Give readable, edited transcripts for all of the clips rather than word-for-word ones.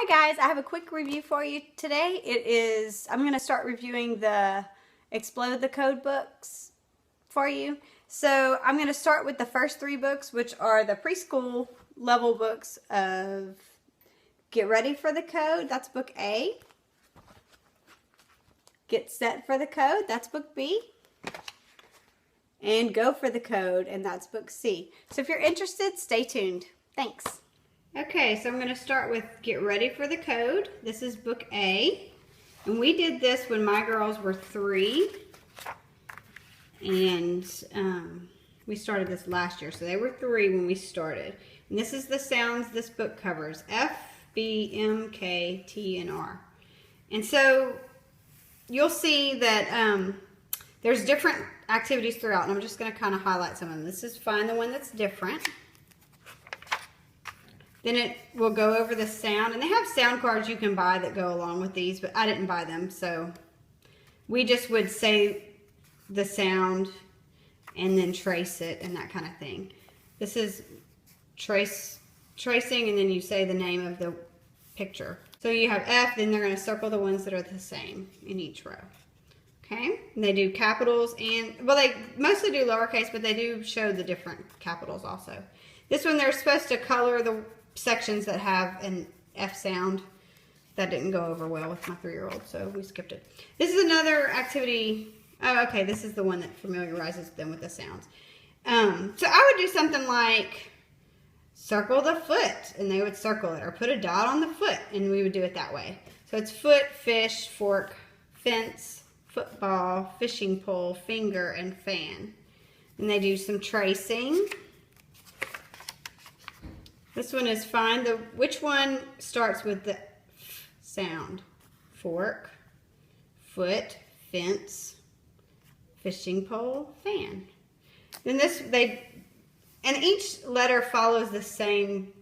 Hi guys, I have a quick review for you today. I'm going to start reviewing the Explode the Code books for you. So I'm going to start with the first three books, which are the preschool level books of Get Ready for the Code, that's book A. Get Set for the Code, that's book B. And Go for the Code, and that's book C. So if you're interested, stay tuned. Thanks. Okay, so I'm going to start with Get Ready for the Code. This is book A. And we did this when my girls were 3. And we started this last year. So they were 3 when we started. And this is the sounds this book covers. F, B, M, K, T, and R. And so you'll see that there's different activities throughout. And I'm just going to kind of highlight some of them. This is Find the One That's Different. Then it will go over the sound. And they have sound cards you can buy that go along with these, but I didn't buy them. So we just would say the sound and then trace it and that kind of thing. This is tracing, and then you say the name of the picture. So you have F, then they're going to circle the ones that are the same in each row. Okay? And they do capitals and, well, they mostly do lowercase, but they do show the different capitals also. This one, they're supposed to color the sections that have an F sound. That didn't go over well with my 3-year-old, so we skipped it. This is another activity. Oh, okay, this is the one that familiarizes them with the sounds. So I would do something like circle the foot, and they would circle it, or put a dot on the foot, and we would do it that way. So it's foot, fish, fork, fence, football, fishing pole, finger, and fan. And they do some tracing. This one is find which one starts with the F sound. Fork, foot, fence, fishing pole, fan. Then and each letter follows the same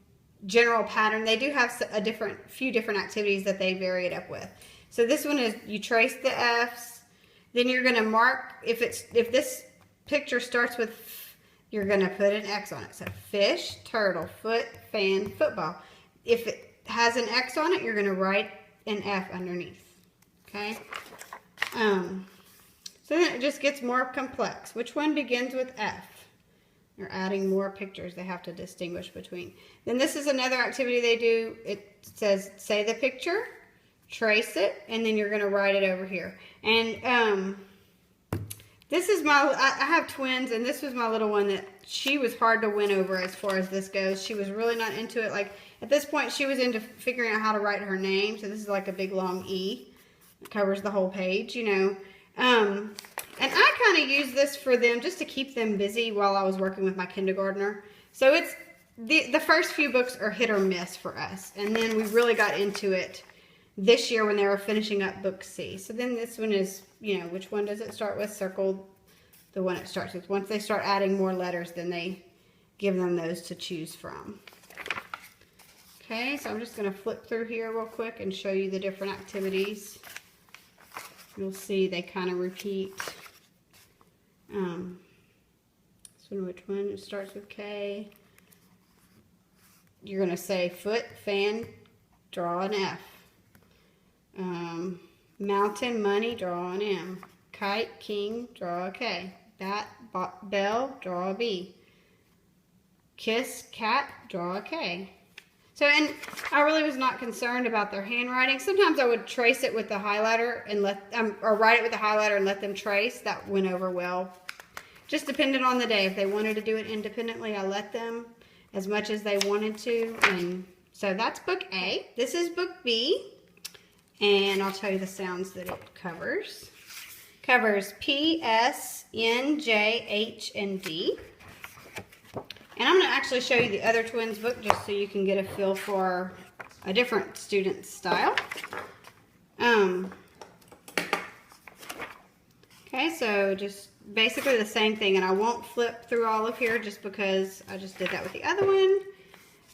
general pattern. They do have a few different activities that they vary it up with. So this one is you trace the F's, then you're going to mark if this picture starts with F, you're going to put an X on it. So fish, turtle, foot, fan, football. If it has an X on it, you're going to write an F underneath. Okay? So then it just gets more complex. Which one begins with F? You're adding more pictures they have to distinguish between. Then this is another activity they do. It says, say the picture, trace it, and then you're going to write it over here. And this is I have twins, and this was my little one that she was hard to win over as far as this goes. She was really not into it. Like, at this point, she was into figuring out how to write her name. So this is like a big, long E. It covers the whole page, you know. And I kind of use this for them just to keep them busy while I was working with my kindergartner. So it's the first few books are hit or miss for us. And then we really got into it this year when they were finishing up book C. So then this one is, you know, which one does it start with? Circle the one it starts with. Once they start adding more letters, then they give them those to choose from. Okay, so I'm just going to flip through here real quick and show you the different activities. You'll see they kind of repeat. So which one? It starts with K. You're going to say foot, fan, draw an F. Mountain, money, draw an M. Kite, king, draw a K. Bat, bell, draw a B. Kiss, cat, draw a K. So, and I really was not concerned about their handwriting. Sometimes I would trace it with the highlighter and or write it with the highlighter and let them trace. That went over well. Just depended on the day. If they wanted to do it independently, I let them as much as they wanted to. And so that's book A. This is book B. And I'll tell you the sounds that it covers. Covers P, S, N, J, H, and D. And I'm going to actually show you the other twins book just so you can get a feel for a different student style. Okay, so just basically the same thing. And I won't flip through all of here just because I just did that with the other one.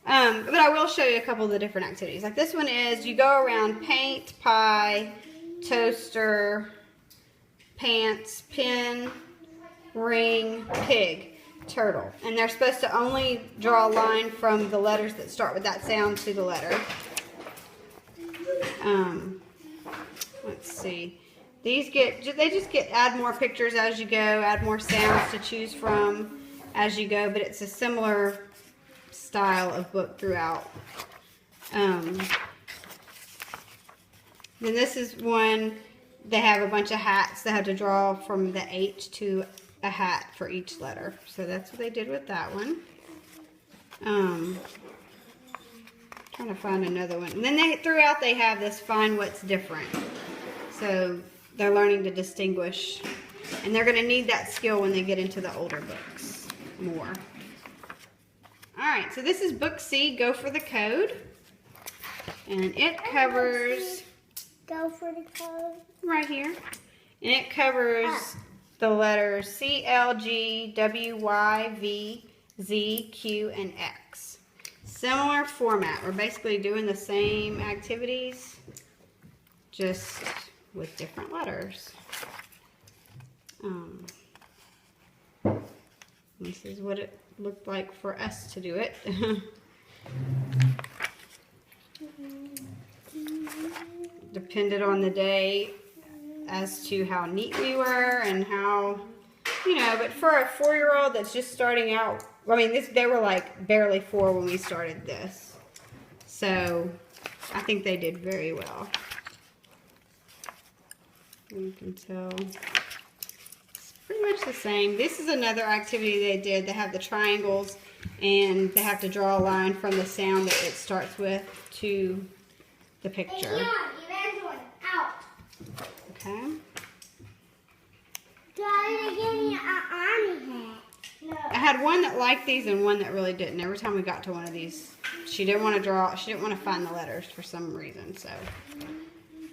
But I will show you a couple of the different activities. Like this one is you go around paint, pie, toaster, pants, pin, ring, pig, turtle. And they're supposed to only draw a line from the letters that start with that sound to the letter. Let's see. These add more pictures as you go, add more sounds to choose from as you go, but it's a similar style of book throughout. Then this is one, they have a bunch of hats they have to draw from the H to a hat for each letter. So that's what they did with that one. Trying to find another one. And then throughout they have this find what's different. So they're learning to distinguish. And they're going to need that skill when they get into the older books more. Alright, so this is book C, Go for the Code. And it covers... Go for the code. Right here. And it covers the letters C, L, G, W, Y, V, Z, Q, and X. Similar format. We're basically doing the same activities, just with different letters. This is what it looked like for us to do it. Depended on the day as to how neat we were and how, you know, but for a 4-year-old that's just starting out, I mean, they were like barely 4 when we started this. So I think they did very well. You can tell it's pretty much the same. This is another activity they did. They have the triangles and they have to draw a line from the sound that it starts with to the picture. Okay. I had one that liked these and one that really didn't. Every time we got to one of these, she didn't want to draw, she didn't want to find the letters for some reason. So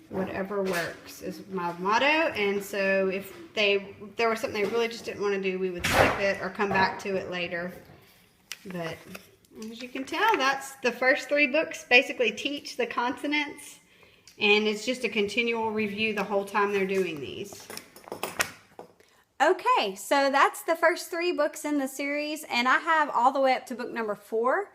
whatever works is my motto. And so if there was something they really just didn't want to do, we would skip it or come back to it later. But as you can tell, that's the first 3 books basically teach the consonants. And it's just a continual review the whole time they're doing these. Okay, so that's the first 3 books in the series, and I have all the way up to book number 4.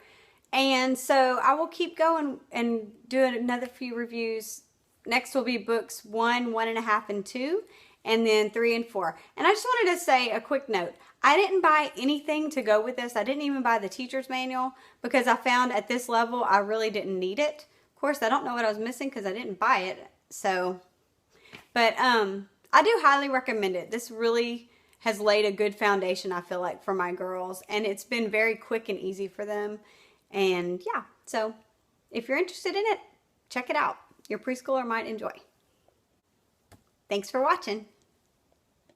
And so I will keep going and do another few reviews. Next will be books 1, 1.5, and 2, and then 3 and 4. And I just wanted to say a quick note. I didn't buy anything to go with this. I didn't even buy the teacher's manual because I found at this level I really didn't need it. Of course, I don't know what I was missing because I didn't buy it. So, but I do highly recommend it. This really has laid a good foundation, I feel like, for my girls. And it's been very quick and easy for them. And yeah, so if you're interested in it, check it out. Your preschooler might enjoy. Thanks for watching.